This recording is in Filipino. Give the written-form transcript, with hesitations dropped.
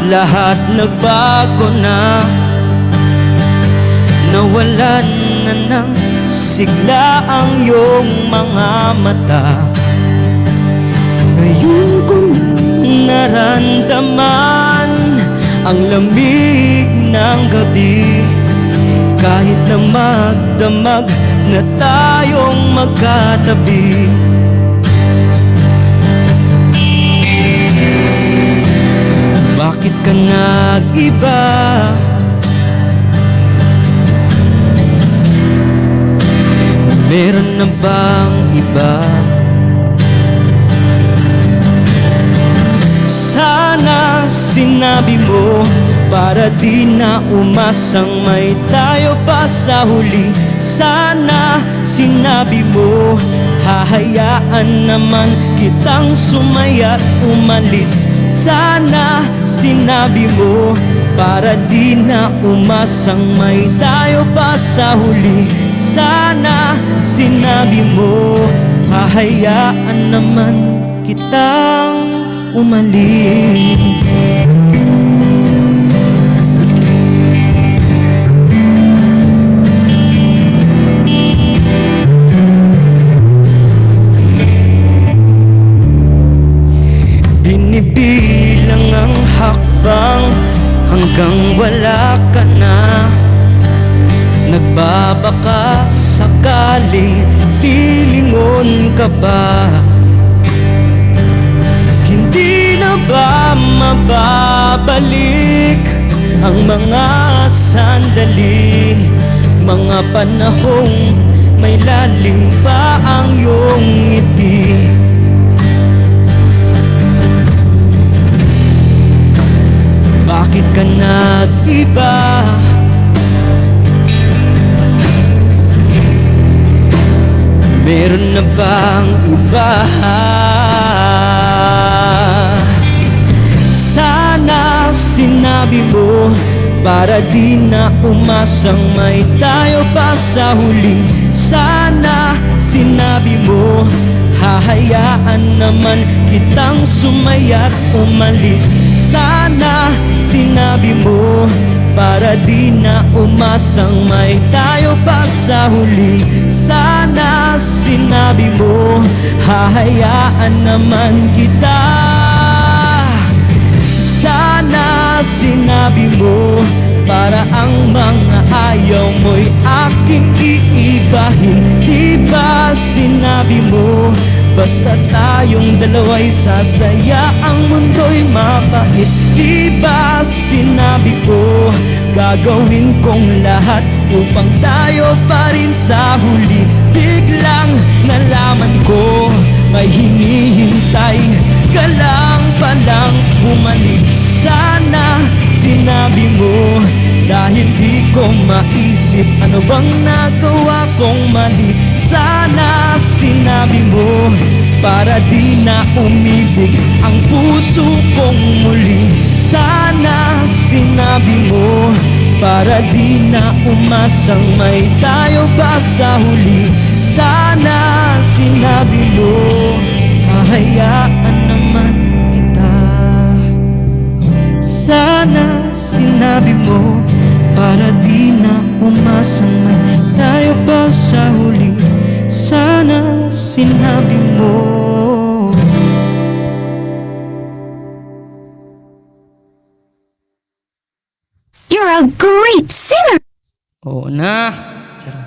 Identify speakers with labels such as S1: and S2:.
S1: lahat nagbago na. Nawalan na ng sigla ang iyong mga mata. Ngayon ko naramdaman ang lamig ng gabi, kahit na magdamag na tayong magkatabi. Bakit ka nag-iba? Meron na bang iba? Sana sinabi mo para di na umasang may tayo pa sa huli. Sana sinabi mo hahayaan naman kitang sumaya't umalis. Sana sinabi mo para di na umasang may tayo pa sa huli. Sana sinabi mo hahayaan naman kitang umalis. Binibilang ang hakbang hanggang wala ka na. Nagbabaka sakaling lilingon ka ba? Hindi na ba mababalik ang mga sandali, mga panahong may lalim pa ang iyong ngiti? Bakit ka nag-iba? Meron na bang iba? Sana sinabi mo para di na umasang may tayo pa sa huli. Sana sinabi mo hahayaan naman kitang sumaya't umalis. Sana sinabi mo para di na umasang may tayo pa sa huli. Sana sinabi mo hahayaan naman kita. Sana sinabi mo para ang mga ayaw mo'y aking iibahin. Di ba sinabi mo basta tayong dalawa'y sasaya, ang mundo'y mapait? Di ba sinabi ko gagawin kong lahat upang tayo pa rin sa huli? Biglang nalaman ko may hinihintay ka lang palang bumalik. Sana sinabi mo dahil di ko maisip ano bang nagawa kong mali. Sana sinabi mo para di na umibig ang puso kong muli. Sana sinabi mo para di na umasang may tayo pa sa huli. Sana sinabi mo hahayaan naman kita. Sana sinabi mo para di na umasang may tayo pa sa huli. Sana sinabi mo.
S2: You're a great singer!
S1: Oo na. Charot.